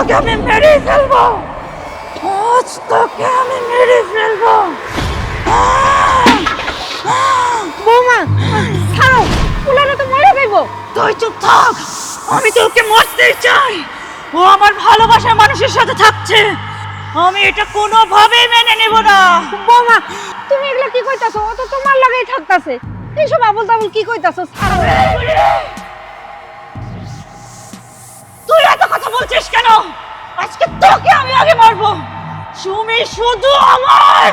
তোকে আমি মেরে ফেলবো, আজ তোকে আমি মেরে ফেলবো। বৌমা ছাড়ো, ওলারে তো মরে যাইবো। তুই চুপ থাক, আমি তোকে মারতে চাই। ও আমার ভালোবাসার মানুষের সাথে থাকছে, আমি এটা কোনোভাবেই মেনে নেব না। বৌমা তুমি এগুলা কি কইতাছো? ও তো তোমার লাগেই থাকতাছে। এইসব আবল তাবল কি কইতাছো? ছাড়ো। তুই এত কথা বলছিস কেন? আজকে তোকে আমি আগে মারবো। সুমি শুধু আমার।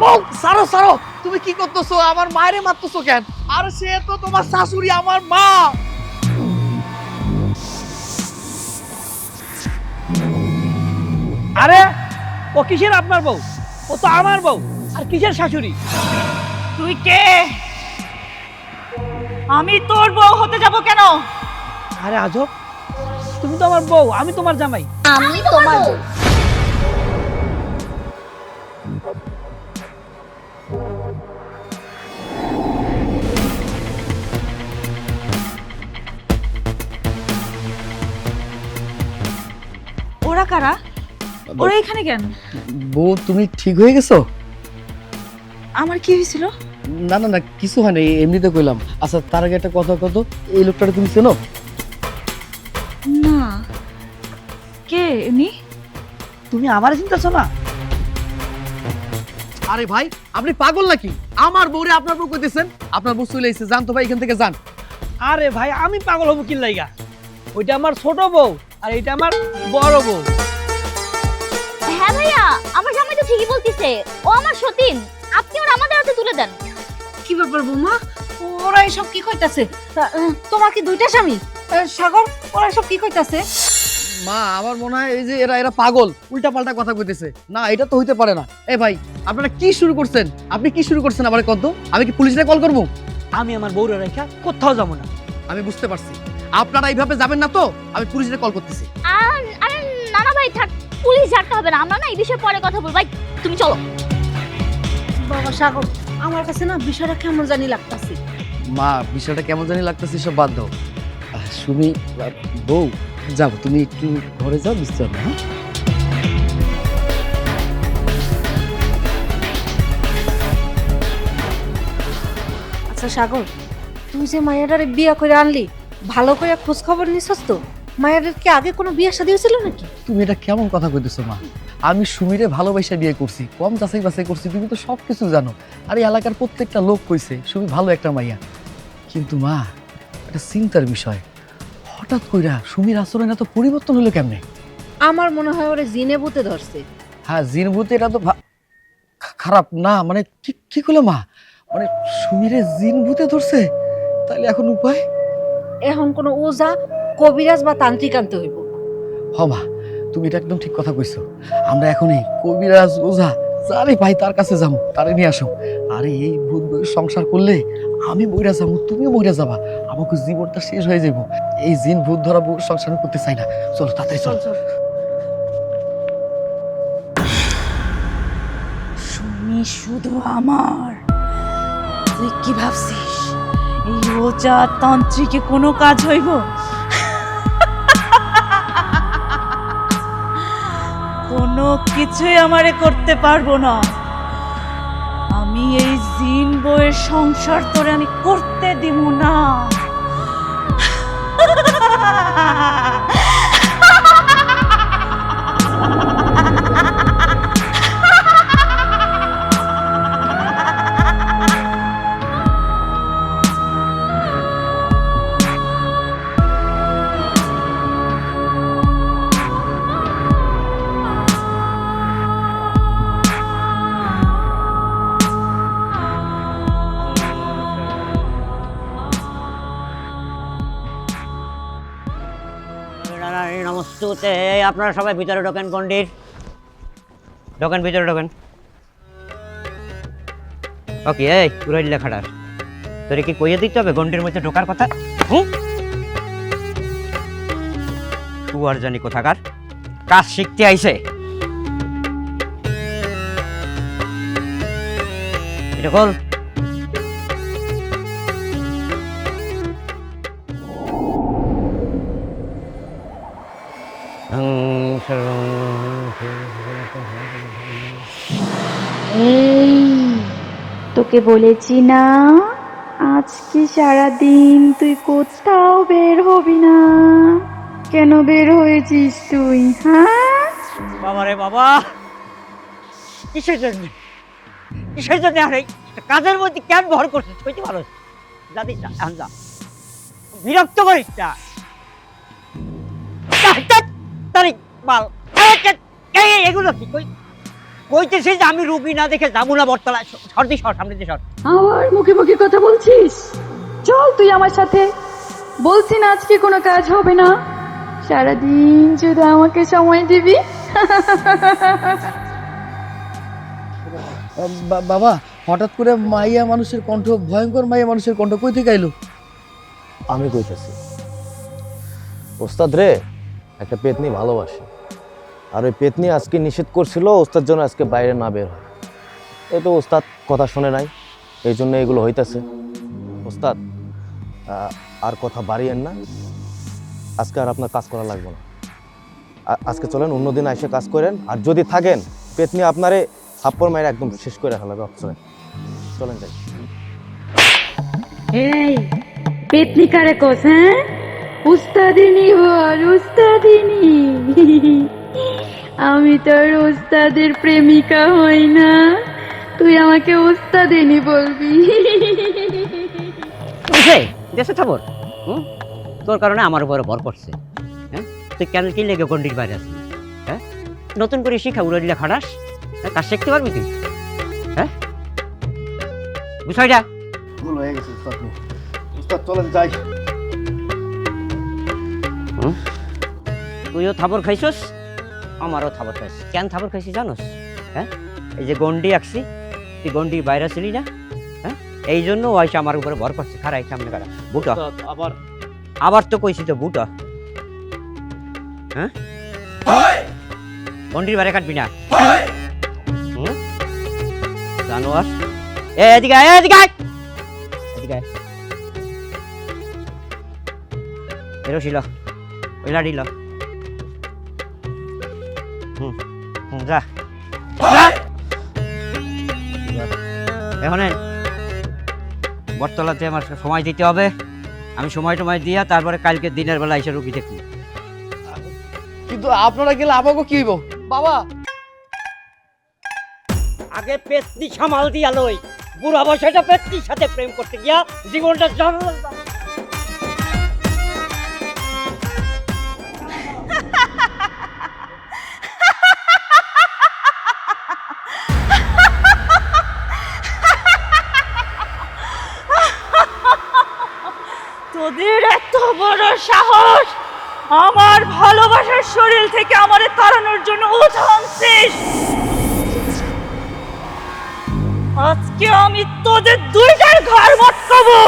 বউ সারো সারো, তুমি কি করতেছো? আমার মায়েরে মারতেছো কেন? আর সে তো তোমার শাশুড়ি, আমার মা। আরে ও কিসের আপনার বউ? ও তো আমার বউ। আর কিসের শাশুড়ি? তুই কে? আমি তোর বউ হতে যাব কেন? আরে আজব, তুমি তো আমার বউ, আমি তোমার জামাই। আমি তোমার বউ। ওরা কারা? ওরা এখানে কেন? বউ তুমি ঠিক হয়ে গেছো? আমার কি হয়েছিল? না না না, কিছু হয় না, এমনিতে কইলাম। আচ্ছা তার আগে একটা কথা কত, এই লোকটাকে তুমি চেনো? না। কে উনি? তুমি আমার চিন্তাছো না? আরে ভাই আপনি পাগল নাকি? আমার বউরে আপনার বউ কইতেছেন? আপনার বউ চলে এসেছে, জান তো ভাই, এখান থেকে যান। আরে ভাই আমি পাগল হবো কি লাইগা? ওইটা আমার ছোট বউ আর এইটা আমার বড় বউ। হ্যাঁ ভাইয়া, আমার জামাই তো ঠিকই বলতিছে, ও আমার সতীন। আপনি ওর আমাদের হাতে তুলে দেন। কি ব্যাপার বৌমা? ওরা এসব কি কইতাছে? তোমার কি দুইটা স্বামী? সাগর, ওরা সব কি কইতাছে? মা আমার মনে হয় এই যে এরা এরা পাগল, উল্টা পাল্টা কথা কইতেছে। না এটা তো হইতে পারে না। এই ভাই আপনারা কি শুরু করছেন? আপনি কি শুরু করছেন? আবার কত? আমি কি পুলিশে কল করব? আমি আমার বউরে রেখা কোথাও যাবো না। আমি বুঝতে পারছি আপনারা এইভাবে যাবেন না, তো আমি পুলিশে কল করতেছি। আরে না না ভাই, থাক, পুলিশ ঝাড়তে হবে না, আমরা না এই বিষয়ে পরে কথা বলবো। ভাই তুমি চলো। বাবা সাগর, আমার কাছে না বিষয়টা কেমন জানি লাগতাছে। মা বিষয়টা কেমন জানি লাগতেছে, সব বাদ দাও। সুমি বউ যাও, তুমি একটু ঘরে যাও, বিশ্রাম নাও, হ্যাঁ? আচ্ছা সাগর, তুই যে মায়াডারে বিয়া করে আনলি, ভালো করে খোঁজ খবর নিছস তো? মায়াডার কি আগে কোনো বিয়ে শাদী হয়েছিল নাকি? তুমি এটা কেমন কথা কইতেছো মা? আমি সুমিরে ভালোবাসা বিয়ে করছি, কম যাচাই বাছাই করছি, তুমি তো সব কিছু জানো। আর এই এলাকার প্রত্যেকটা লোক কইছে সুমি ভালো একটা মাইয়া। কিন্তু মা এটা চিন্তার বিষয়, হঠাৎ কইরা সুমির আচরণ এত পরিবর্তন হলো কেমনে? আমার মনে হয় ওরে জিনে ভূতে ধরছে। হ্যাঁ জিন ভূত, এটা তো খারাপ না, মানে ঠিক কি করলো মা? মানে সুমিরে জিন ভূতে ধরছে? তাহলে এখন উপায়? এখন কোনো ওজা, কবিরাজ বা তান্ত্রিক আনতে হইব। হ মা তুমি এটা একদম ঠিক কথা কইছো। আমরা এখনই কবিরাজ ওঝা যারে ভাই তার কাছে যাবো, তারে নিয়ে আসো। আরে এই ভূত বইয়ের সংসার করলে আমি মইরা যাবো, তুমিও মইরা যাবা, আমাকে জীবনটা শেষ হয়ে যাবো। এই জিন ভূত ধরা বউর সংসার আমি করতে চাই না। চলো তাড়াতাড়ি চলো। সুমি শুধু আমার। তুই কি ভাবছিস এই ওজা তান্ত্রিকে কোনো কাজ হইব? কোনো কিছুই আমারে করতে পারবো না। আমি এই জিন বইয়ের সংসার তোরে আমি করতে দিব না। নমস্তুতে। আপনারা সবাই ভিতরে ঢোকেন, পণ্ডিত ঢোকেন, ভিতরে ঢোকেন। ওকে, এই পুরোহিত লেখাটার তোরে কি কইয়ে দিতে হবে গন্ডির মধ্যে ঢোকার কথা? তুই আর জানি কোথাকার কাজ শিখতে আইছে। এটা খোল। এই তোকে বলেছি না আজকে সারাদিন তুই কোথাও বের হবি না। কেন বের হয়েছিস তুই? হ্যাঁ, বাবা রে বাবা, কিসের জন্য আর এই কাজের মধ্যে কেন ভর করছিস? কইতে ভালো জানিস না, এখন যা, বিরক্ত করিস না। এগুলো কি কইতেছে যে আমি রুগী না দেখে যাবো না বটতলায়। সর্দি সর, সামনে দিয়ে সর। আবার মুখে মুখে কথা বলছিস? চল তুই আমার সাথে। বলছি না আজকে কোনো কাজ হবে না, সারাদিন শুধু আমাকে সময় দিবি। বাবা, হঠাৎ করে মাইয়া মানুষের কণ্ঠ, ভয়ঙ্কর মাইয়া মানুষের কণ্ঠ কই থেকে আইলো? আমি কইতেছি, ওস্তাদ রে একটা পেতনি ভালোবাসে, আর ওই পেতনি আজকে নিষেধ করছিল ওস্তাদ যেন আজকে বাইরে না বের হয়। এই তো ওস্তাদ কথা শুনে নাই, এই জন্য এগুলো হইতেছে। ওস্তাদ আর কথা বাড়িয়েন না, আজকে আর আপনার কাজ করা লাগবে না। আজকে চলেন, অন্যদিন এসে কাজ করেন, আর যদি থাকেন পেতনি আপনারে থাপ্পড় মাইরে একদম শেষ করে ফেলাবে। চলেন যাই। এই পেতনি কারে কোস? হ্যাঁ, উস্তাদিনী বল, উস্তাদিনী। আমি তোর উস্তাদের প্রেমিকা হই না, তুই আমাকে উস্তাদিনী বলবি? দেশে থাকবো, তোর কারণে আমার উপরে ভর করছে। হ্যাঁ, তুই কেন কি লেগে গন্ডির বাইরে আছিস? হ্যাঁ, নতুন করে শিখা উড়ে দিলে খাটাস, কাজ শিখতে পারবি তুই? হ্যাঁ, বিষয়টা ভুল হয়ে গেছে উস্তাদ। উস্তাদ চলেন যাই। তুইও থাবর খাইছস, আমারও থাবর খাইছিস। কেন থাবর খাইছিস জানোস? হ্যাঁ, এই যে গন্ডি আঁকছি, তুই গন্ডির বাইরে ছিলি না? হ্যাঁ, এই জন্য ওইসা আমার উপরে ভর করছে। খারাই সামনে খারা বুটা, আবার তো কইছি তো বুটা। হ্যাঁ, গন্ডির বাইরে কাটবি না জানোয়ার। এদিকে আয়, এদিকে আয়, এদিকে আয়। এরোছিল ওইলা দিল। যা এখন বটতলাতে আমার সময় দিতে হবে। আমি সময় দিয়া তারপরে কালকে দিনের বেলা এসে রুগী দেখি। কিন্তু আপনারা গেলে আমাকে কি হইব? বাবা, আগে পেতনি সামাল দিয়া লই, বুড়া বয়সটা পেতনির সাথে প্রেম করতে গিয়া জীবনটা জল। তোদের এত বড় সাহস আমার ভালোবাসার শরীর থেকে আমারে তাড়ানোর জন্য উঠানছিস? আজকে আমি তোদের দুইটার ঘর মটকাবো।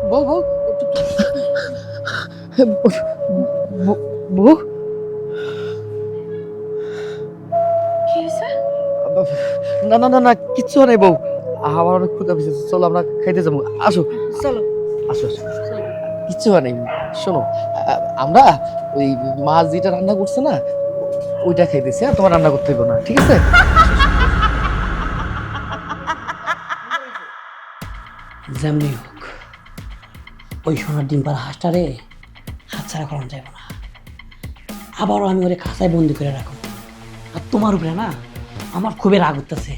বউ বউ বউ, না না না না, কিচ্ছু নাই বউ। আমার অনেক ক্ষুধা পেয়েছে, চলো আমরা খাইতে যাবো। আসো চলো। আসো আসো, কিচ্ছু হয় নাই। শোনো, আমরা ওই মাছ যেটা রান্না করছে না, ওইটা খাইতেছি। আর তোমার রান্না করতে হইব না, ঠিক আছে? যেমনি হোক ওই সোনার ডিম পাড়া হাঁসটারে হাতছাড়া করানো যাবে না। আবারও আমি ওরে খাঁচায় বন্দি করে রাখবো। আর তোমার উপরে না আমার খুবই রাগ উঠতেছে।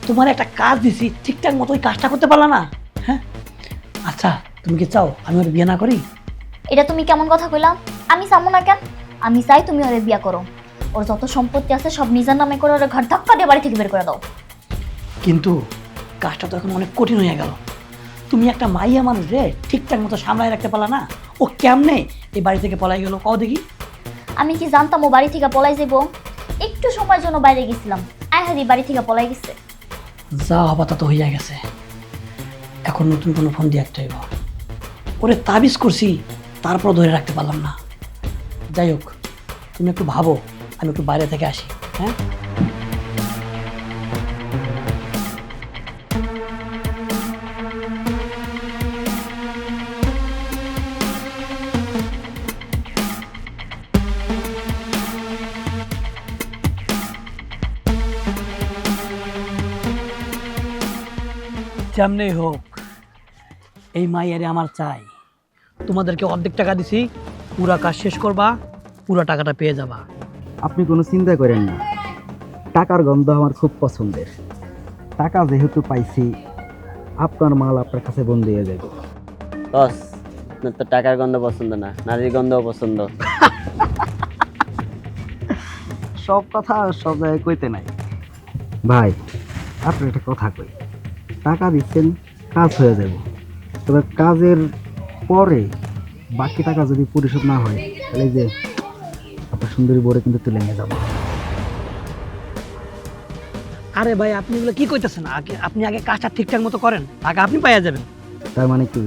তোমার একটা কাজ দিছি, ঠিকঠাক মতো ওই কাজটা করতে পারলা না। হ্যাঁ, আচ্ছা তুমি কি চাও আমি ওর বিয়ে না করি? এটা তুমি কেমন কথা কইলাম? আমি চামো না কেন? আমি চাই তুমি ওরে বিয়া করো। ওর যত সম্পত্তি আছে সব নিজের নামে করে ওরে ঘর ধাক্কা দিয়ে বাড়ি থেকে বের করে দাও। কিন্তু কাজটা তো এখন অনেক কঠিন হয়ে গেল। তুমি একটা মাইয়া মানুষ রে ঠিকঠাক মতো সামলায় রাখতে পারলা না। ও কেমনে এই বাড়ি থেকে পলাই গেল কও দেখি? আমি কি জানতাম ও বাড়ি থেকে পলাই যাবো? একটু সময়ের জন্য বাইরে গেছিলাম, আহারি বাড়ি থেকে পলাই গেছে। যা হবা তা তো হইয়া গেছে, এখন নতুন কোনো ফোন দিয়ে একটা হইব। ওরে তাবিজ করছি, তারপর ধরে রাখতে পারলাম না। যাই হোক, তুমি একটু ভাবো, আমি একটু বাইরে থেকে আসি। হ্যাঁ, যেমনি হোক এই মাইয়ারে আমার চাই। তোমাদেরকে অর্ধেক টাকা দিছি, পুরা কাজ শেষ করবা, পুরা টাকাটা পেয়ে যাবা। আপনি কোনো চিন্তা করেন না, টাকার গন্ধ আমার খুব পছন্দের। টাকা যেহেতু পাইছি, আপনার মাল আপনার কাছে বন্ধ হয়ে যাবে। বস, আপনার তো টাকার গন্ধ পছন্দ না, নারীর গন্ধও পছন্দ। সব কথা সব জায়গায় কইতে নাই ভাই। আপনার একটা কথা কই, টাকা দিচ্ছেন, কাজ হয়ে যাব, তবে কাজের পরে বাকি টাকা যদি পরিশোধ না হয়, তাহলে এই যে আপনার সুন্দরী বউরে কিন্তু তুলে নিয়ে যাবো। আরে ভাই, আপনি এগুলো কি কইতেছেন? আপনি আগে কাজটা ঠিকঠাক মতো করেন, টাকা আপনি পাইয়া যাবেন। তার মানে কি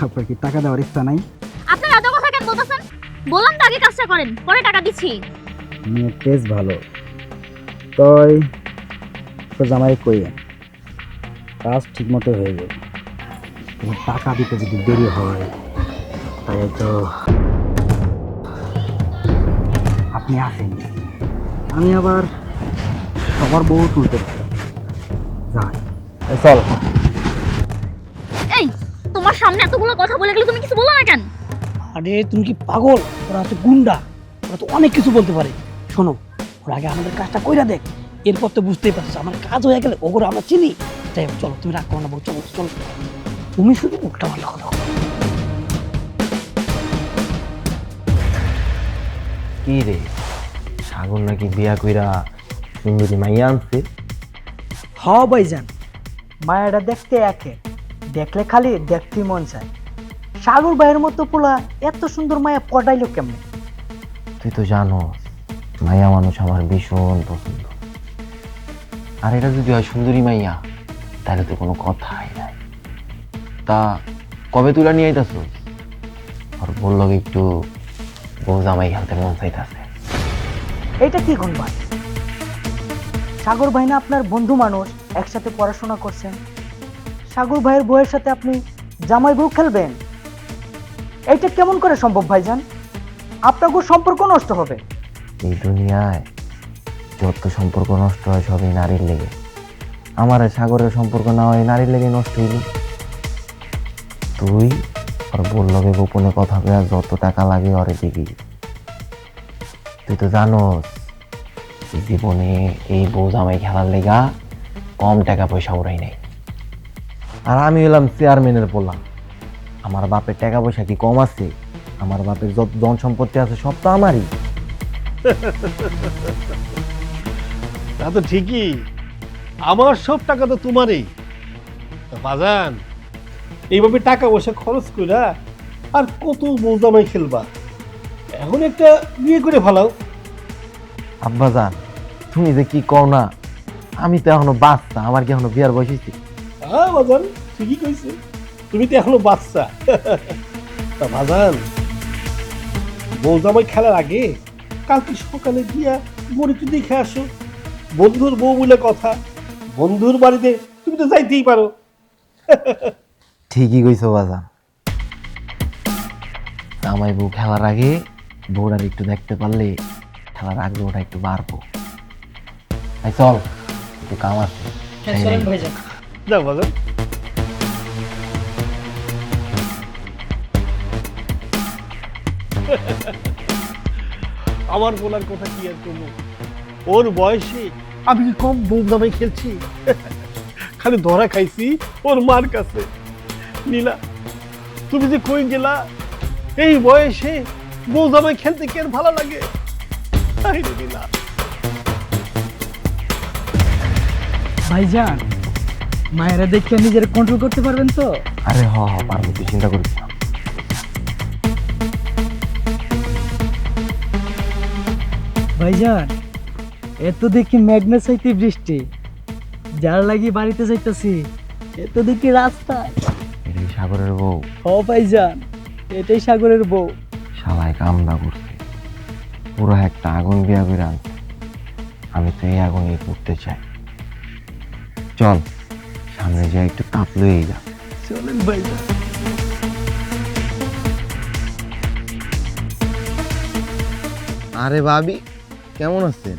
আপনার কি টাকা দেওয়ার ইচ্ছা নাই? আপনার এত কথা কেন বলতেছেন? বললাম তো আগে কাজটা করেন, পরে টাকা দিচ্ছি। মেয়ে বেশ ভালো, তই তো জামাই কইয়েন কাজ ঠিক মতো হয়ে যাবে। কিন্তু টাকা দিতে যদি দেরি হয়, তাই তো আপনি আসেন, আমি আবার সবার বউ তুলতে পারি। যাই, চল। এই, তোমার সামনে এতগুলো কথা বলে গেলে তুমি কিছু বলো না কেন? আরে তুমি কি পাগল? ওরা হচ্ছে গুন্ডা, ওরা তো অনেক কিছু বলতে পারে। শোনো, ওরা আগে আমাদের কাজটা কইরা দেখ, এরপর তো বুঝতেই পারছিস আমার কাজ হয়ে গেলে ওগুলো আমরা চিনি। যাই হোক, চলো, তুমি রাগ করো না বউ, চলো চলো। তুমি শুধু উল্টা পাল্টা কথা বলো। কি রে, সাগর নাকি বিয়া কইরা সুন্দরী মাইয়া আনছে? হ ভাইজান, মায়াটা দেখতে একে, দেখলে খালি দেখতেই মন চায়। সাগর ভাইয়ের মতো পোলা এত সুন্দর মায়া পটাইলো কেমনে? তুই তো জানো মাইয়া মানুষ আমার ভীষণ পছন্দ। আর এটা যদি হয় সুন্দরী মাইয়া, তাহলে তো কোনো কথাই নাই। তা কবে তুলা নিয়ে আইতাছ? আর বললো একটু বউ জামাই খেলতে মন চাইতাছে। এইটা কি গুণ ভাই? সাগর ভাই না আপনার বন্ধু মানুষ, একসাথে পড়াশোনা করছেন। সাগর ভাইয়ের বউয়ের সাথে আপনি জামাই বউ খেলবেন? এইটা কেমন করে সম্ভব ভাইজান? আপনার সম্পর্ক নষ্ট হবে। এই দুনিয়ায় যত সম্পর্ক নষ্ট হয় সবই নারীর লেগে। আমার আর সাগরের সম্পর্ক না হয় নারীর লেগে নষ্ট হইল। তুই আর বললকে গোপনে কথা কয়া যত টাকা লাগে ওরে দিবি। তুই তো জানোস জীবনে এই বউ জামাই খেলার লেগা কম টাকা পয়সা উড়াই নাই। আর আমি হলাম চেয়ারম্যানের পোলা, আমার বাপের টাকা পয়সা কি কম আছে? আমার বাপের যত ধন সম্পত্তি আছে সব তো আমারই। তা তো ঠিকই, আমার সব টাকা তো তোমারই। বাজান, এইভাবে টাকা পয়সা খরচ কইরা আর কত বউ জামাই খেলবা? এখন একটা বিয়ে করে ফেলাও। আব্বাজান, তুমি যে কি কও না, আমি তো এখনো বাচ্চা, আমার কি এখনো বিয়ার বয়স হইছে? হ্যাঁ বাজান, ঠিকই কইছে, তুমি তো এখনো বাচ্চা। তা বাজান, বউ জামাই খেলার আগে কালকে সকালে গিয়া বড় একটু দেখে আসো। বন্ধুর বউ বলে কথা, বন্ধুর বাড়িতে তুমি তো যাইতেই পারো। ঠিকই কইছো বাজান, জামাই বউ খেলার আগে বউরার একটু দেখতে পারলে খেলার আগ্রহটা একটু বাড়বো। এই চল, একটু কাম আছে। ভাইজান, যাও বাজান। আমার বলার কথা কি আর করবো, ওর বয়সে আমি কি কম বউ জামাই খেলছি? খালি ধরা খাইছি ওর মার কাছে। নীলা, তুমি যে কই গেলা, এই বয়সে বউ জামাই খেলতে কেন ভালো লাগে? নীলা, ভাইজান, মায়েরা দেখে নিজের কন্ট্রোল করতে পারবেন তো? আরে হ হ পারবো, তুই চিন্তা করিস না। ভাইজান, এত দেখি মেঘনা চাইতে বৃষ্টি, যার লাগি বাড়িতে যাইতেছি এত দেখি রাস্তায়। এটাই সাগরের বউ? ও ভাইজান, এটাই সাগরের বউ। শালায় কামনা করছে, পুরো একটা আগুন বিয়া করে আনছে। আমি তো এই আগুনই করতে চাই। চল সামনে যাই, একটু তাপ লইয়ে যা। চলেন ভাইজান। আরে ভাবি, কেমন আছেন?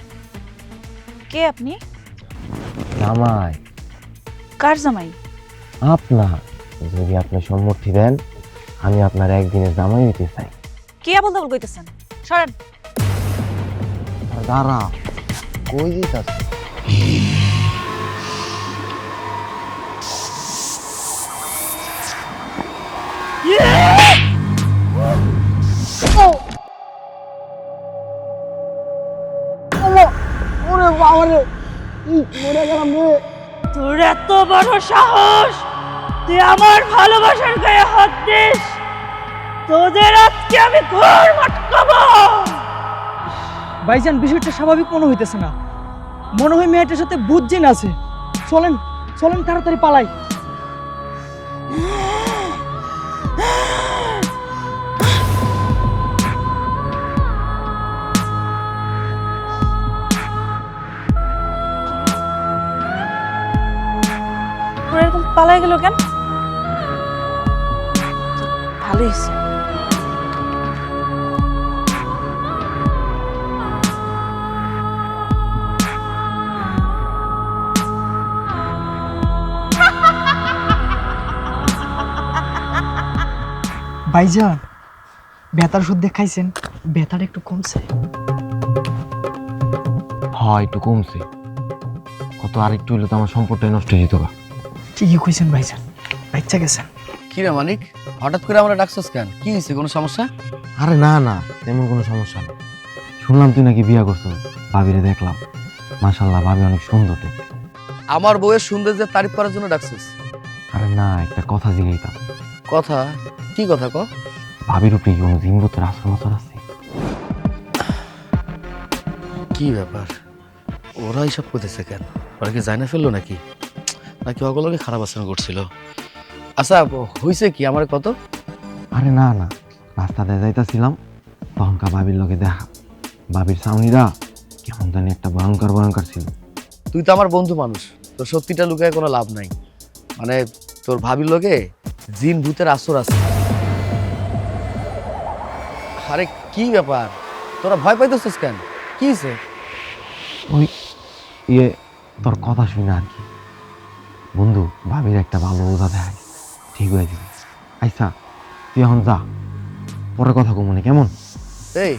কে আপনি? জামাই। কার জামাই? আপনার যদি আপনি সম্মতি দেন আমি আপনার একদিনের জামাই হইতে চাই। কি আবল তাবল কইতেছেন? সরেন। দাঁড়া, কই দিতাছ? তোর এত বড় সাহস, তুই আমার ভালোবাসার গায়ে হাত দিস? তোদের আজকে আমি ঘর মটকাবো। ভাইজান, বিষয়টা স্বাভাবিক মনে হইতেছে না। মনে হয় মেয়েটার সাথে ভূত জিন আছে। চলেন চলেন, তাড়াতাড়ি পালাই। তোরা এরকম পালাই গেল কেন? ভালোই হয়েছে। ভাইজান, ব্যথার ওষুধ দেখাইছেন? ব্যথাটা একটু কমছে? হয় একটু কমছে। কত আরেকটু হইলে তো আমার সম্পর্কটাই নষ্ট হয়ে যেত। ঠিকই কইছেন ভাইজান, বাচ্চা গেছেন। কি রে মানিক, হঠাৎ করে আমরা ডাকছস কেন? কি হয়েছে, কোনো সমস্যা? আরে না না, তেমন কোনো সমস্যা নেই। শুনলাম তুই নাকি বিয়া করছো। ভাবিরে দেখলাম, মাশাআল্লাহ ভাবি অনেক সুন্দর দেখতে। আমার বউয়ের সৌন্দর্যের তারিফ করার জন্য ডাকছস? আরে না, একটা কথা জিগাইতাম। কথা? কি কথা ক? ভাবির উপরে কি কোনো জিনবুতের আশ্রম আছে? কি ব্যাপার, ওরা এইসব করতেছে কেন? ওরা কি জানা ফেললো নাকি? নাকি ওগুলোকে খারাপ আচরণ করছিল? আচ্ছা হয়েছে কি, আমার কত? আরে না না, রাস্তাতে যাইতাছিলাম, তখনকার ভাবির লোকে দেখা। ভাবির সাউনিরা কেমন জানি একটা ভয়ঙ্কর ভয়ঙ্কর ছিল। তুই তো আমার বন্ধু মানুষ, তোর সত্যিটা লুকায় কোনো লাভ নাই। মানে তোর ভাবির লোকে জিন ভূতের আসর আছে। আরে কি ব্যাপার, তোরা ভয় পাইতেছিস কেন? কি হয়েছে? ওই তোর কথা শুনে আর কি। বন্ধু, ভাবির একটা ভালো ওজা দেয়, ঠিক হয়ে যাবে। আচ্ছা তুই এখন যা, পরে কথা কমনে কেমন? এই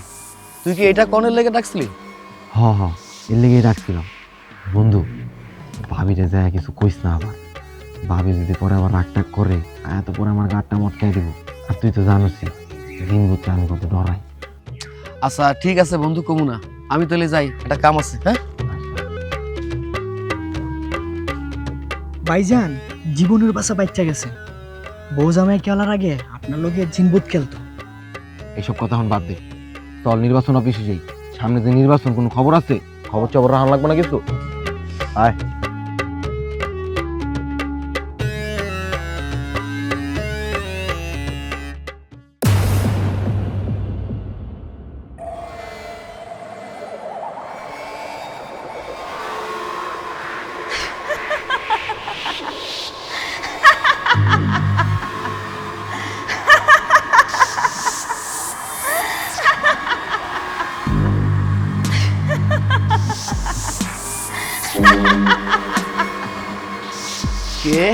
তুই কি এটা কনের লেগে ডাকছিলি? হ হ, এর লেগেই রাখছিলাম। বন্ধু, ভাবিরে যায় কিছু কইস না আবার। ভাবি যদি পরে আবার রাগ টাগ করে, এত পরে আমার গাড়টা মটকাই দিব। আর তুই তো জানোসই দিন বুঝতে আমি কত ডরাই। আচ্ছা ঠিক আছে বন্ধু, কমু না। আমি তাহলে যাই, একটা কাম আছে। হ্যাঁ ভাইজান, জীবনের বাসা বাচ্চা গেছে। বউ জামাই খেলার আগে আপনার লোকে জিনবুত খেলতো। এইসব কথা এখন বাদ দে, চল নির্বাচন অফিসে যাই। সামনে যে নির্বাচন, কোনো খবর আছে? খবর চবর রাখা লাগবে না কিছু। আয়। কে?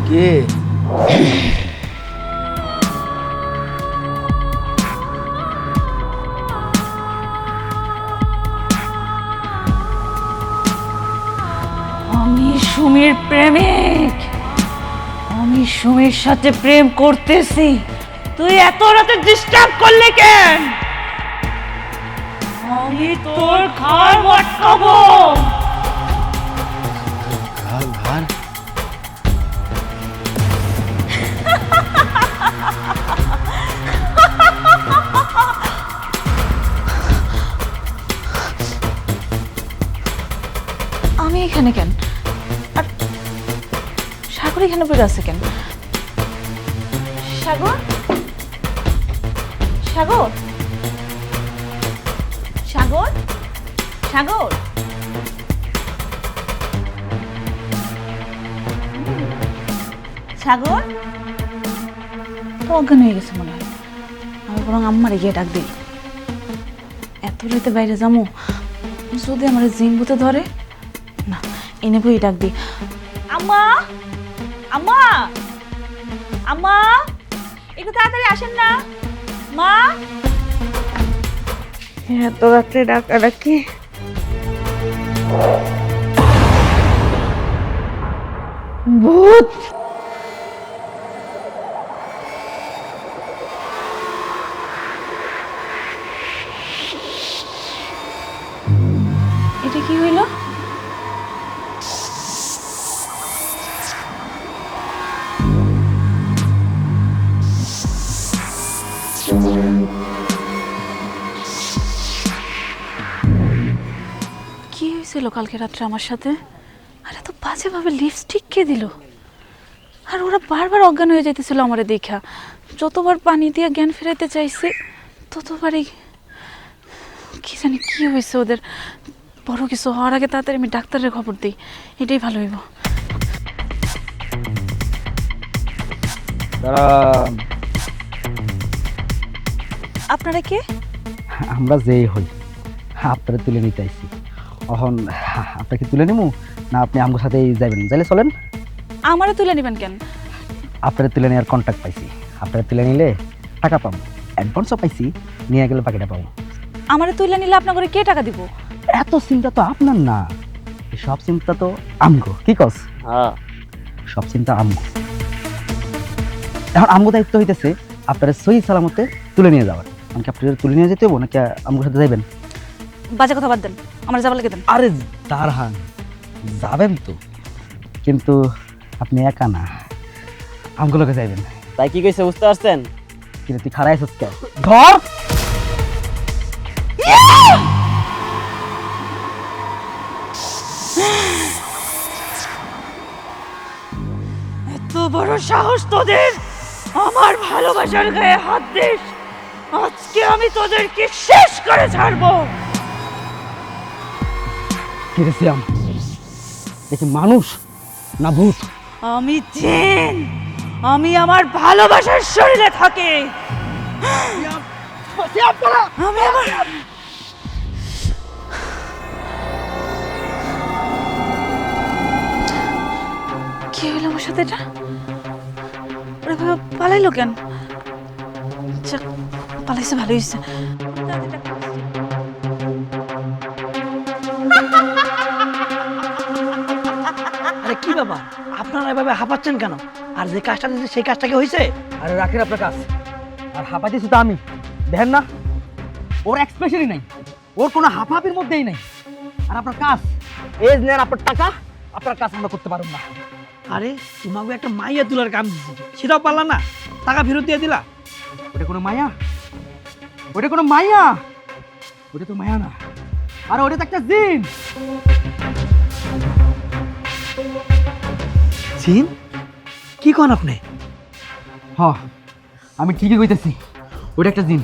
কে? আমি সুমির প্রেমিক। আমি সুমির সাথে প্রেম করতেছি, তুই এত রাতে ডিস্টার্ব করলি কেন? আমি তোর ঘর মটকাবো। ঘর? আমি এখানে কেন? আর সাগর এখানে পড়ে আছে কেন? সাগর, সাগর, সাগর, সাগর, সাগর তো অজ্ঞান হয়ে গেছে মনে হয়। আমি বরং আম্মারে গিয়ে ডাক দিই। এত রাতে বাইরে যাবো, যদি আমার জিন ভূতে ধরে না, এনে বই ডাক দি। আম্মা, আম্মা, আম্মা, একটু তাড়াতাড়ি আসেন না মা। এত রাত্রে ডাকাডাকি। ভূত। এটা কি হইল? কি হয়েছিল কালকে রাত্রে আমার সাথে? আর এত বাজেভাবে লিপস্টিক কে দিল? আর ওরা বারবার অজ্ঞান হয়ে যাইতেছিল আমারে দেখা। যতবার পানি দিয়ে জ্ঞান ফেরাইতে চাইছে ততবারই কি জানি কি হয়েছে ওদের। বড় কিছু হওয়ার আগে তাড়াতাড়ি আমি ডাক্তারের খবর দিই, এটাই ভালো হইব। আপনারা কে? আমরা যেই হই আপনারা তুলে নিতে আইছি। এখন আপনাকে তুলে নিমু না আপনি আমার সাথেই যাবেন? যাইলে চলেন। আমারে তুলে নেবেন কেন? আপনারা তুলে নেওয়ার কন্ট্যাক্ট পাইছি, আপনারা তুলে নিলে টাকা পাবো, অ্যাডভান্সও পাইছি, নিয়ে গেলে বাকিটা পাবো। আমারে তুলে নিলে আপনার করে কে টাকা দিব? এত চিন্তা তো আপনার না, সব চিন্তা তো আমগো। কি কস? হ্যাঁ সব চিন্তা আমগো। এখন আমগো দায়িত্ব হইতেছে আপনারা সহি সালামতে তুলে নিয়ে যাওয়ার। আমাকে আপনারা তুলে নিয়ে যেতে হবো নাকি আমগোর সাথে যাইবেন? বাজে কথা বাদ দেন, আমার যাবার লেগে দেন। আরে দারহান যাবেন তো, কিন্তু আপনি একা না, আমগুলোকে যাইবেন। তাই কি কইছে বুঝতে পারছেন? কিন্তু তুই খারাই আছিস কেন? ধর! এত বড় সাহস তোদের আমার ভালোবাসার গায়ে হাত দিস! আজকে আমি তোদেরকে শেষ করে ছাড়বো। কিরেছিলাম দেখি মানুষ না ভূত? আমি জিন, আমি আমার ভালোবাসার শরীরে থাকি। আমি আমার কি হইল আমার সাথে? এটা ওরা ভাবে পালাইলো কেন? যাক, পালাইছে ভালো হয়েছে। আরে কি ব্যাপার, আপনারা এভাবে হাঁপাচ্ছেন কেন? আর যে কাজটা দিয়েছে সেই কাজটা কি হয়েছে? আরে রাখেন আপনার কাজ, আর হাঁপাইতেছি তো আমি। দেখেন না ওর এক্সপ্রেশনই নাই, ওর কোনো হাঁপাহাপির মধ্যেই নাই। আর আপনার কাজ এজ নেন, আপনার টাকা, আপনার কাজ আমরা করতে পারব না। আরে তোমাকে একটা মাইয়া তোলার কাম দিচ্ছি, সেটাও পারলা না, টাকা ফেরত দিয়ে দিলা। ওটা কোনো মায়া? ওটা কোনো মায়া? ওটা তো মায়া না, আর ওটা তো একটা জিন। জিন? কি কন আপনি? হ, আমি ঠিকই কইতেছি, ওটা একটা জিন।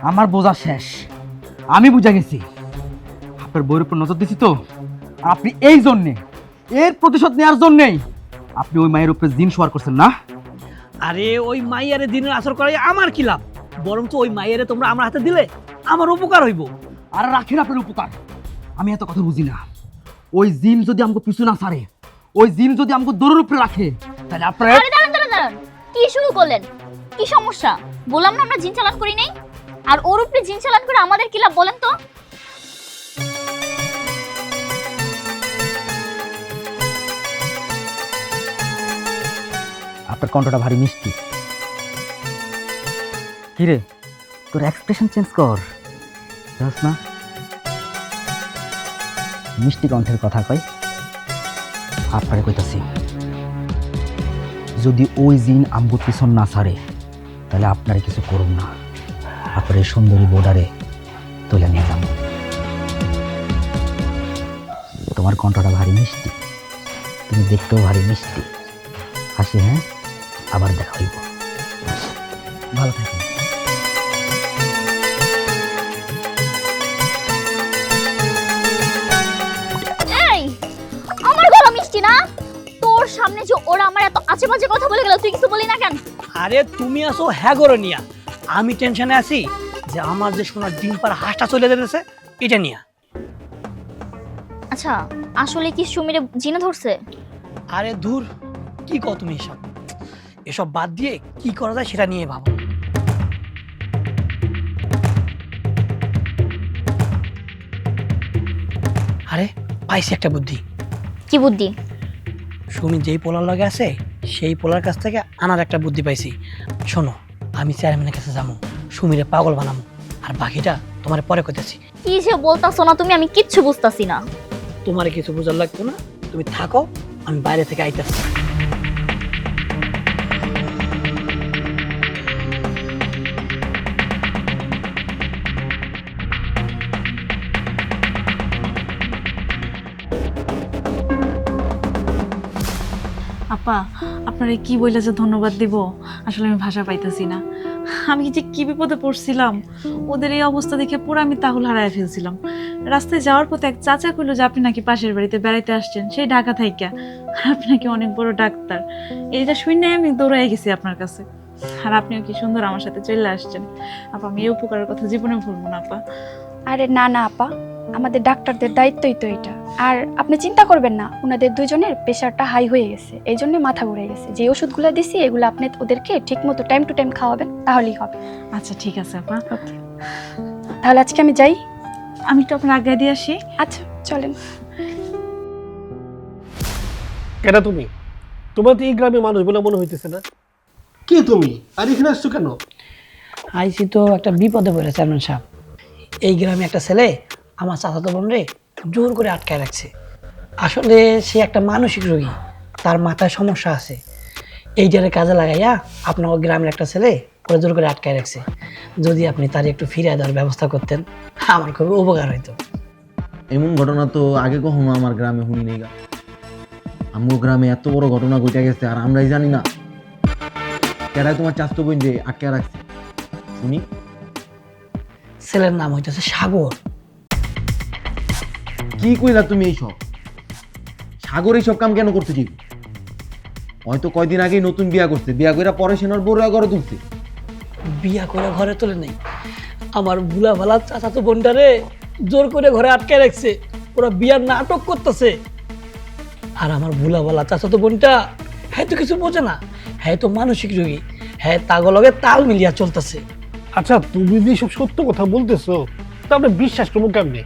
আমার বোঝা শেষ, আমি বুঝা গেছি। আপনার বইয়ের উপর নজর দিছি তো, আপনি এই জন্যে, এর প্রতিশোধ নেওয়ার জন্যেই আপনি ওই মায়ের উপরে জিন শোয়ার করছেন না? আরে ওই মাইয়ারে দিনের আসর করাই আমার কি লাভ? বরঞ্চ ওই মাইয়ারে তোমরা আমার হাতে দিলে আমার উপকার হইব। আর রাখেন আপনার উপকার। আমি এত কথা বুঝি না। ওই জিন যদি আমাকে পিছু না ছাড়ে, ওই জিন যদি আমাকে দৌড়ের উপরে রাখে, তাহলে আপনার আরে দাঁড়ান দাঁড়ান দাঁড়ান, কি শুরু করলেন? কি সমস্যা? বললাম না আমরা জিন চালান করি নাই। আর ওর উপরে জিন চালান করে আমাদের কি লাভ বলেন তো? আপনার কণ্ঠটা ভারী মিষ্টি। কিরে, তোর এক্সপ্রেশন চেঞ্জ কর, জানিস না মিষ্টি কণ্ঠের কথা কই। আপনারে কইতাছি, যদি ওই জিন আমগো পিছন না ছাড়ে তাহলে আপনারে কিছু করুন না, আপনার এই সুন্দরী বোর্ডারে তুলে নিয়ে যাবো। তোমার কণ্ঠটা ভারী মিষ্টি, তুমি দেখতেও ভারী মিষ্টি। হাসি, হ্যাঁ, আবার দেখা হইব। ভালো থাকেন। এই আমার গলা মিষ্টি না? তোর সামনে যে ওরা আমার এত আজে বাজে কথা বলে গেল, তুই কিছু বলি না কেন? আরে তুমি আসো হ্যাগরো নিয়া, আমি টেনশনে আছি যে আমার যে সোনার ডিম পাড়া হাঁসটা চলে যেতেছে এটা নিয়ে। আচ্ছা, আসলে কি সুমিরে জিনে ধরছে? আরে দূর, কি কও তুমি এসব? এসব বাদ দিয়ে কি করা যায় সেটা নিয়ে ভাবো। আরে পাইছি একটা বুদ্ধি। কি বুদ্ধি? সুমি যেই পোলার লগে আছে সেই পোলার কাছ থেকে আনার একটা বুদ্ধি পাইছি। শোনো, আমি চেয়ারম্যানের কাছে যাবো, সুমিরে পাগল বানাবো, আর বাকিটা তোমার পরে কইতেছি। কি যে বলতাছো না তুমি, আমি কিচ্ছু বুঝতাছি না। তোমার কিছু বোঝার লাগতো না, তুমি থাকো, আমি বাইরে থেকে আইতেছি। আপা, আপনারা কি বইলে যে ধন্যবাদ দিব, আসলে আমি ভাষা পাইতেছি না। আমি যে কি বিপদে পড়ছিলাম, ওদের এই অবস্থা দেখে পুরো আমি তাহুল হারায় ফেলছিলাম। রাস্তায় যাওয়ার পথে এক চাচা কইলো যে আপনি নাকি পাশের বাড়িতে বেড়াইতে আসছেন, সেই ঢাকা থাইকা, আর আপনি নাকি অনেক বড় ডাক্তার। এইটা শুনে আমি দৌড়াই গেছি আপনার কাছে, আর আপনিও কি সুন্দর আমার সাথে চলে আসছেন। আপা, আমি এই উপকারের কথা জীবনে ভুলবো না আপা। আরে না না আপা, আমাদের ডাক্তারদের দায়িত্বই তো এটা। আর আপনি চিন্তা করবেন না, ওনাদের দুজনের প্রেশারটা হাই হয়ে গেছে, এই জন্য মাথা ঘুরে গেছে। যে ওষুধগুলো দিছি এগুলো আপনি ওদেরকে ঠিক মতো টাইম টু টাইম খাওয়াবেন, তাহলেই হবে। আচ্ছা ঠিক আছে আপা, ওকে, তাহলে আজকে আমি যাই। আমি তো আপনার আগে দিয়ে আসি। আচ্ছা চলেন। কেন তুমি? তোমার তো এই গ্রামে মানুষ বলে মনে হইতেছে না। কে তুমি, আর এখানে আসছো কেন? আইসি তো একটা বিপদে পড়েছে চেয়ারম্যান সাহেব। এই গ্রামে একটা ছেলে আমার চাচাতো বোন রে জোর করে আটকায় রাখছে। আসলে সে একটা মানসিক রোগী, তার মাথায় সমস্যা আছে। এইটারে কাজে লাগাইয়া আপনার গ্রামের একটা ছেলে ওরা জোর করে আটকায় রাখছে। যদি আপনি তার একটু ফিরিয়ে দেওয়ার ব্যবস্থা করতেন, আমার খুব উপকার হইতো। এমন ঘটনা তো আগে কখনো আমার গ্রামে শুনি নেই। আমগো গ্রামে এত বড় ঘটনা ঘটে গেছে আর আমরাই জানি না। কেডায় তোমার চাস্তো বোন যে আটকে রাখছে শুনি? ছেলের নাম হইতেছে সাগর। কি কইলা তুমি এইসব? সাগর এইসব কাম কেন করতে ঠিক? হয়তো কয়দিন আগেই নতুন বিয়া করছে, বিয়া কইরা পরে সেনার বড় ঘরে তুলছে। বিয়া করে ঘরে তোলে নেই, আমার ভুলা ভালা চাচাতো বোনটারে জোর করে ঘরে আটকে রাখছে। ওরা বিয়ার নাটক করতেছে। আর আমার ভুলা ভালা চাচাতো বোনটা হ্যাঁ তো কিছু বোঝে না, হ্যাঁ তো মানসিক রোগী, হ্যাঁ তাগলগে তাল মিলিয়া চলতেছে। আচ্ছা, তুমি যে সব সত্য কথা বলতেছো, তা আমরা বিশ্বাস করবো কেমনে?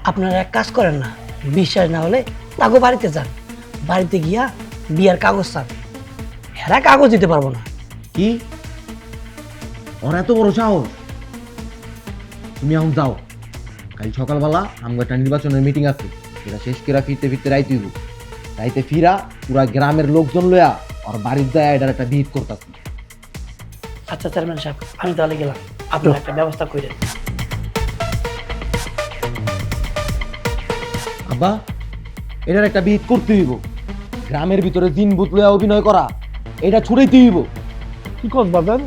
আপনারা এক কাজ করেন না, বিশ্বাস না হলে তাগো বাড়িতে যান, বাড়িতে গিয়া বিয়ার কাগজ চান। এরা কাগজ দিতে পারবো না। কি ওর এত বড় সাহস? তুমি এখন যাও, কাল সকালবেলা আমার একটা নির্বাচনের মিটিং আছে, এটা শেষ করে ফিরতে ফিরতে রাইতে হইব। রাইতে ফিরা পুরা গ্রামের লোকজন লইয়া ওর বাড়ির যায় এটার একটা ভিড় করতেছি। আচ্ছা চেয়ারম্যান সাহেব, আমি তাহলে গেলাম, আপনারা একটা ব্যবস্থা করেন। আব্বা, এটার একটা ভিড় করতে হইব। গ্রামের ভিতরে দিন ভূত লইয়া অভিনয় করা, এটা ছুড়াইতে হইব। কি কস বাজার?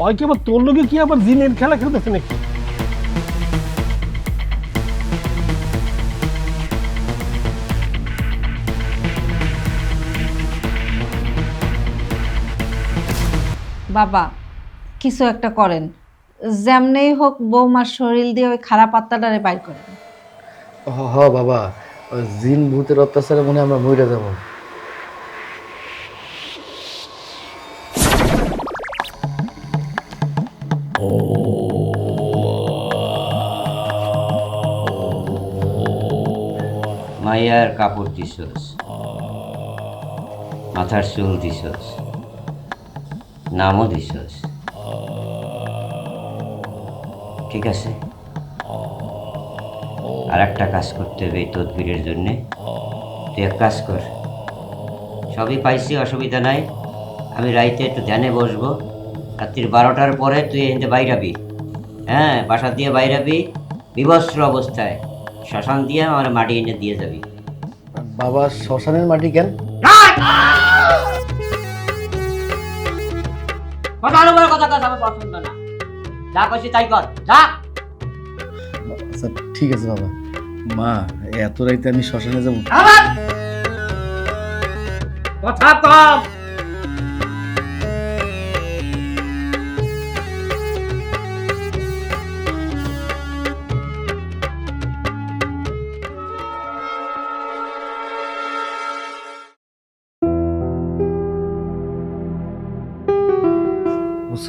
ওই কি আবার তোর লোকে কি আবার জিনের খেলা খেলতেছে নাকি? বাবা, কিছু একটা করেন, যেমনেই হোক বৌমার শরীর দিয়ে ওই খারাপ আত্মাটারে বাইর করেন। হ বাবা, জিন ভূতের অত্যাচারে মনে হয় আমরা মরে যাব। মাইয়ার কাপড় দিছস, মাথার চুল দিছস, নামও দিছস, ঠিক আছে। আর একটা কাজ করতে হবে এই তদবিরের জন্যে। তুই এক কাজ কর, সবই পাইছি, অসুবিধা নাই। আমি রাইতে একটু ধ্যানে বসবো, রাত্রির 12টার পরে তুই এখান থেকে বাইরাবি। হ্যাঁ, বাসা দিয়ে বাইরাবি বিবস্ত্র অবস্থায়, শ্মশান দিয়ে আমার মাটি এনে দিয়ে যাবি। বাবা, শ্মশানের মাটি কেন? কথা আমার পছন্দ না, যা করছি তাই কর, যা। আচ্ছা ঠিক আছে বাবা। মা, এত রাইতে আমি শ্মশানে যাবো? কথা কম।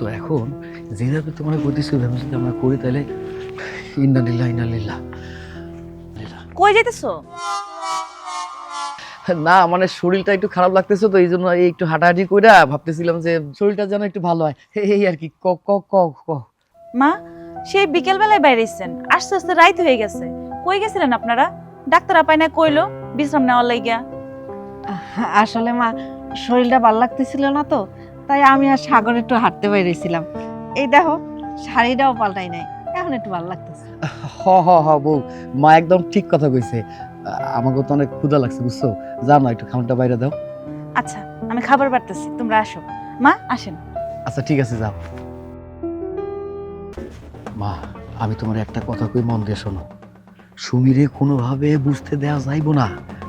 বুঝছো এখন যেভাবে তোমার করতেছি ওইভাবে যদি আমরা করি তাহলে ইন্নালিল্লাহ ইন্নালিল্লাহ। কই যাইতেছো? না মানে শরীরটা একটু খারাপ লাগতেছে তো এই জন্য এই একটু হাঁটাহাঁটি কইরা ভাবতেছিলাম যে শরীরটা যেন একটু ভালো হয় এই আর কি। ক ক ক ক মা, সেই বিকেল বেলায় বাইরেছেন, আস্তে আস্তে রাইত হয়ে গেছে। কই গেছিলেন আপনারা? ডাক্তার আপাই না কইলো বিশ্রাম নেওয়ার লাইগা। আসলে মা শরীরটা ভালো লাগতেছিল না তো, তাই আমি আর সাগর একটু হাঁটতে বেরিয়েছিলাম। এই দেখো শাড়িটাও পাল্টাই নাই, এখন একটু ভালো লাগতেছে। হ হ হ বউ, মা একদম ঠিক কথা কইছে। আমাকে তো অনেক ক্ষুধা লাগছে বুঝছো, যাও না একটু খাবারটা বাইরে দাও। আচ্ছা, আমি খাবার বাড়তেছি, তোমরা আসো। মা আসেন। আচ্ছা ঠিক আছে যাও। মা আমি তোমার একটা কথা কই, মন দিয়ে শোনো। সুমিরে কোনোভাবে বুঝতে দেওয়া যাইবো না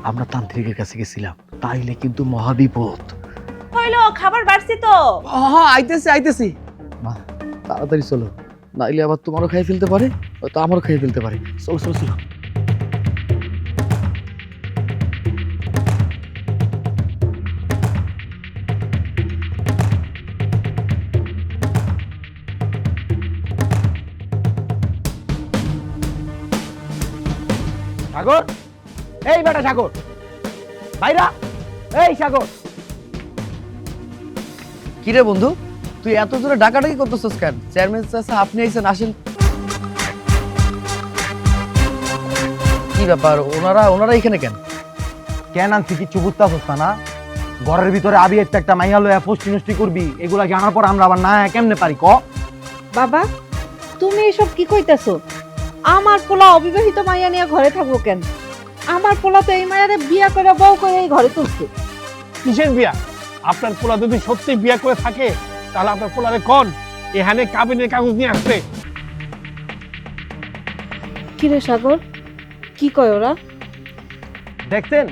আমরা তান্ত্রিকের কাছে গেছিলাম, তাইলে কিন্তু মহাবিপদ। হইলো, খাবার বাড়ছি তো। হ্যাঁ আইতেছি আইতেছি। মা তাড়াতাড়ি চলো, নাইলে আবার তোমারও খাই ফেলতে পারে, হয়তো আমারও খাই ফেলতে পারে। চলো চলো চলো। সাগর, এই বেটা সাগর, ভাইরা, এই সাগর। কিরে বন্ধু, তুই এত জোরে ডাকাডাকি করতেছিস কেন? চেয়ারম্যান চাচা আপনি আইছেন, আসেন। কি ব্যাপার, ওনারা এখানে কেন? কেন আনছি কিছু বুঝতে পারছ না? ঘরের ভিতরে আবি একটা মাইয়া লয়া ফষ্টি নষ্টি করবি, এগুলা জানার পর আমরা আবার না কেমনে পারি ক? বাবা তুমি এসব কি কইতাছো? আমার পোলা অবিবাহিত মাইয়া নিয়ে ঘরে থাকবো কেন? আমার পোলা তো এই মায়ারে বিয়া করে বউ করে এই ঘরে তুলছে। কিসের বিয়া? আপনার পোলা যদি সত্যি বিয়া করে থাকে তাহলে আপনার পোলারে কোন এখানে কাবিনের কাগজ নিয়ে আসবে। কিরে সাগর, কি কয় ওরা? দেখছেন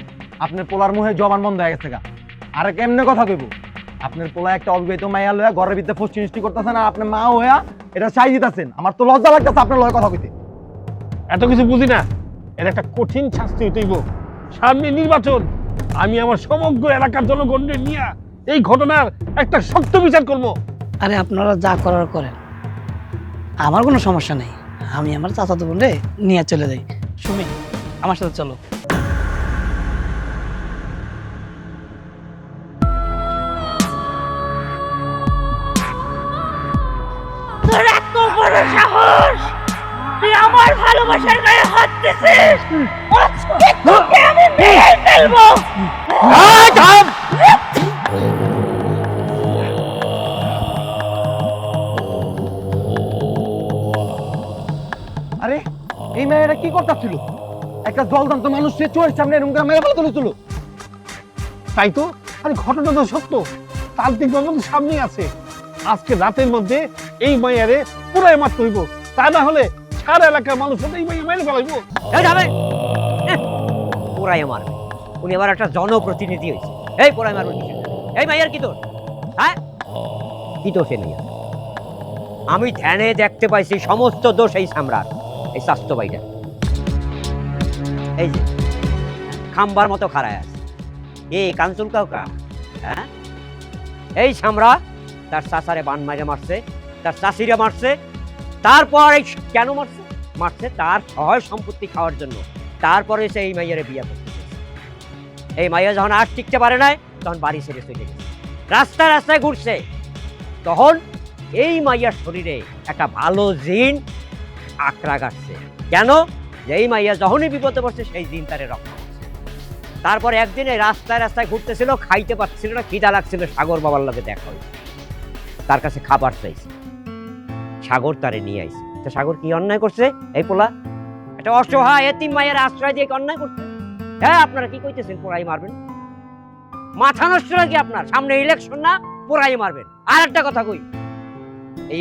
আপনার পোলার মুখে জবান বন্ধ হয়ে গেছে গা। আরে কেমনে কথা কইব? আপনার পোলা একটা অবিবাহিত মাইয়া লয়া ঘরের ভিতরে ফষ্টি নষ্টি করতেছেন আর আপনি মা হইয়া এটা চাই দিতেছেন। আমার তো লজ্জা লাগতেছে আপনার লয় কথা কইতে। এত কিছু বুঝি না, এর একটা কঠিন শাস্তি হইতেইব। সামনে নির্বাচন, আমি আমার সমগ্র এলাকার জনগণকে নিয়ে এই ঘটনার একটা শক্ত বিচার করব। আরে আপনারা যা করার করেন, আমার কোনো সমস্যা নেই। আমি আমার চাচাতো বোনরে নিয়ে চলে যাই। সুমি আমার সাথে চলো। তোর এত বড় সাহস, তুই আমার ভালোবাসার গায়ে হাত দিছিস। আজকে তোকে আমি মেরে ফেলবো। আরে এই মেয়েরা কি করতেছিল? একটা জলদান্ত মানুষ সে চোরের সামনে এরকম করে মেরে ফেলে তুলেছিল। তাই তো, আরে ঘটনা তো সত্য, তান্ত্রিক বাবা তো সামনেই আছে। আজকে রাতের মধ্যে এই মাইয়ারে পুরাই মারতে হইব, তা না হলে সারা এলাকার মানুষ এই মাইয়া মেরে ফেলাইব। পোড়াই মারবে? উনি আবার একটা জনপ্রতিনিধি হয়েছে, এই পোড়াই মারবে কিছু? এই মাইয়ার কি দোষ? হ্যাঁ কি দোষ? এই মাইয়ার আমি ধ্যানে দেখতে পাইছি সমস্ত দোষ এই সামরার, এই স্বাস্থ্য বাইটা। এই যে খাম্বার মতো খাড়ায় আছে, এই কাঞ্চুল কাউকা। হ্যাঁ এই সামরা তার চাচারে বান মাইরে মারছে, তার চাষিরা মারছে। তারপর এই কেন মারছে? মারছে তার সহায় সম্পত্তি খাওয়ার জন্য। তারপরে সে এই মাইয়ারে বিয়ে করতে চেয়েছে। এই মাইয়া যখন আর টিকতে পারে নাই তখন বাড়ি ছেড়ে চলে গেছে, রাস্তায় রাস্তায় ঘুরছে। তখন এই মাইয়ার শরীরে একটা ভালো জিন আঁকড়া গাচ্ছে। কেন? যে এই মাইয়া যখনই বিপদে পড়ছে সেই জিন তারে রক্ষা করছে। তারপর একদিন এই রাস্তায় রাস্তায় ঘুরতেছিল, খাইতে পারছিল না, খিদা লাগছিল। সাগর বাবার লগে দেখা হয়েছে, তার কাছে খাবার চাইছে। সাগর তারে নিয়ে আইছে। তো সাগর কি অন্যায় করছে? এই পোলা একটা অসহায় এতিম মায়ের আশ্রয় দিয়ে অন্যায় করছে। হ্যাঁ আপনারা কি কইতেছেন পোড়াই মারবেন? মাথা নষ্ট নাকি আপনার? সামনে ইলেকশন না, পোড়াই মারবেন? আর একটা কথা কই,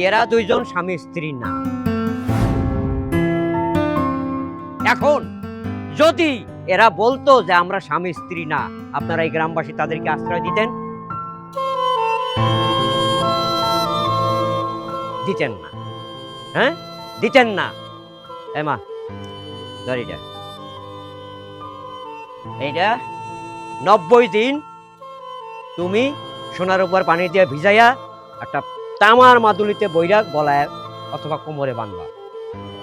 এরা দুইজন স্বামী স্ত্রী না। এখন যদি এরা বলতো যে আমরা স্বামী স্ত্রী না, আপনারা এই গ্রামবাসী তাদেরকে আশ্রয় দিতেন? দিতেন না। হ্যাঁ দিতেন না। এমা ধরিটা, এইটা 90 দিন তুমি সোনার উপর পানি দিয়ে ভিজাইয়া একটা তামার মাদুলিতে বইরা গলায় অথবা কোমরে বাঁধবা।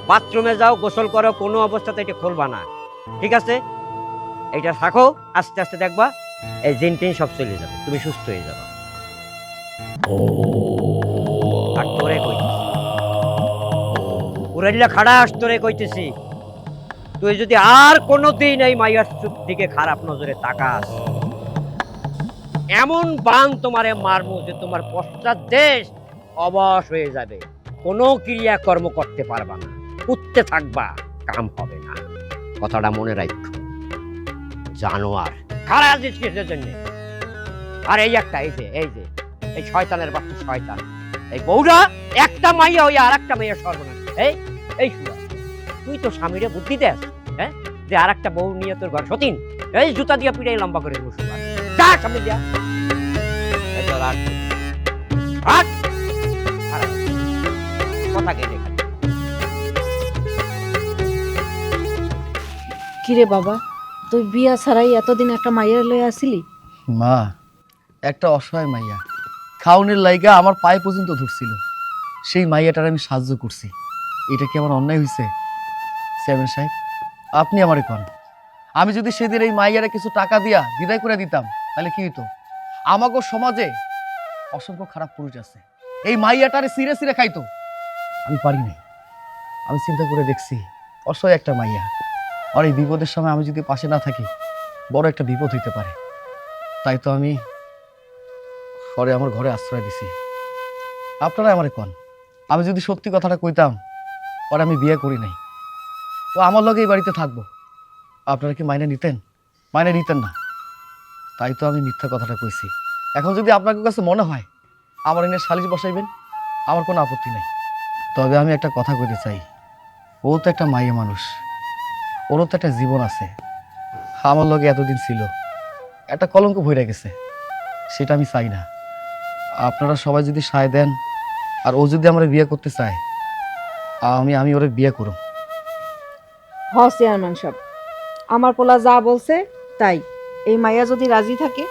বাথরুমে যাও, গোসল করো, কোনো অবস্থাতে এটা খুলবা না, ঠিক আছে? এটা থাকো, আস্তে আস্তে দেখবা এই জিন টিন সব চলে যাবে, তুমি সুস্থ হয়ে যাবে। আর তোরে কইতেছি, উড়াইলা খাড়া আস, তোরে কইতেছি, তুই যদি আর কোনোদিন এই মাইয়ার দিকে খারাপ নজরে তাকাস, এমন বান তোমারে মারমু যে তোমার পশ্চাৎ দেশ অবশ হয়ে যাবে, কোনো ক্রিয়াকর্ম করতে পারবা না, উঠতে থাকবা, কাম হবে না। কথাটা মনে রাখো। জানোয়ার খারাপ জিনিসের জন্য। আর এই একটা, এই শয়তানের বাচ্চা শয়তান, এই বউরা একটা মাইয়া হইয়া আর একটা মাইয়া সর্বনাশ। এই শুয়া, তুই তো স্বামীরে বুদ্ধি দেস, হ্যাঁ, যে আর একটা বউ নিয়ে তোর ঘর সতীন, এই জুতা দিয়া পিটাই লম্বা করে দেবো। শুয়া, যা সামনে দিয়া। কথা কে দেখা কিরে বাবা, তুই বিয়া ছাড়াই এতদিন একটা মাইয়ার লয়ে আসিলি? মা, একটা অসহায় মাইয়া খাউনের লাইগা আমার পায়ে পর্যন্ত ধরছিল, সেই মাইয়াটার আমি সাহায্য করছি। এটা কি আমার অন্যায় হয়েছে? চেয়ারম্যান সাহেব, আপনি আমারে কন, আমি যদি সেদিন এই মাইয়ারে কিছু টাকা দিয়া বিদায় করে দিতাম তাহলে কি হইতো? আমাকে সমাজে অসংখ্য খারাপ পুরুষ আছে, এই মাইয়াটারে সিরে সিরে খাইতো। আমি পারি নাই। আমি চিন্তা করে দেখছি, অসহায় একটা মাইয়া, আর এই বিপদের সময় আমি যদি পাশে না থাকি বড় একটা বিপদ হইতে পারে। তাই তো আমি পরে আমার ঘরে আশ্রয় দিছি। আপনারা আমারে কন, আমি যদি সত্যি কথাটা কইতাম পরে আমি বিয়ে করি নাই, ও আমার লগে এই বাড়িতে থাকবো, আপনারা কি মাইনে নিতেন? মাইনে নিতেন না। তাই তো আমি মিথ্যা কথাটা কইছি। এখন যদি আপনার কাছে মনে হয় আমার এনে সালিশ বসাইবেন, আমার কোনো আপত্তি নাই। তবে আমি একটা কথা কইতে চাই, ও তো একটা মাইয়া মানুষ, ওরও তো একটা জীবন আছে। আমার লগে এতদিন ছিল, একটা কলঙ্ক ভরে গেছে, সেটা আমি চাই না। আপনারা সবাই যদি সায় দেন আর ও যদি আমরা বিয়ে করতে চায়, আমি ওরে বিয়ে করব। হ চেয়ারম্যান সাহেব, আমার পোলা যা বলছে তাই। এই মাইয়া যদি রাজি থাকে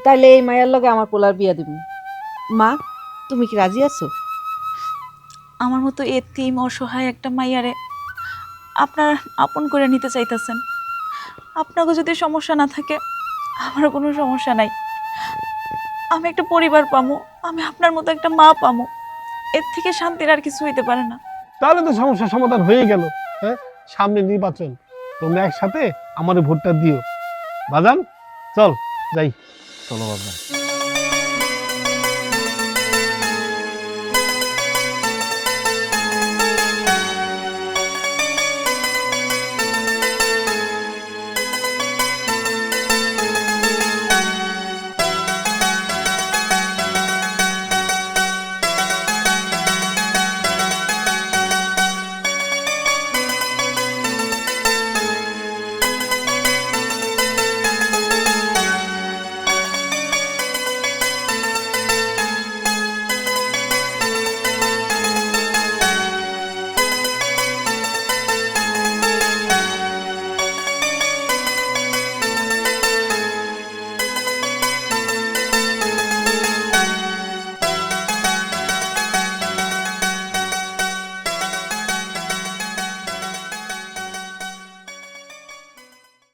তাইলে এই মাইয়ার লগে আমার পোলার বিয়া দিব। মা, তুমি কি রাজি আছো? আমার মতো এতিম অসহায় একটা মাইয়ারে আপনারা আপন করে নিতে চাইতেছেন। আপনাকে যদি সমস্যা না থাকে আমারও কোনো সমস্যা নাই। আমি একটা পরিবার পামো, আমি আপনার মতো একটা মা পামো, এর থেকে শান্তির আর কিছু হইতে পারে না। তাহলে তো সমস্যার সমাধান হয়ে গেল। হ্যাঁ, সামনে নির্বাচন, তোমরা একসাথে আমার ভোটটা দিও। বাজান, চল যাই। চলো বাবা।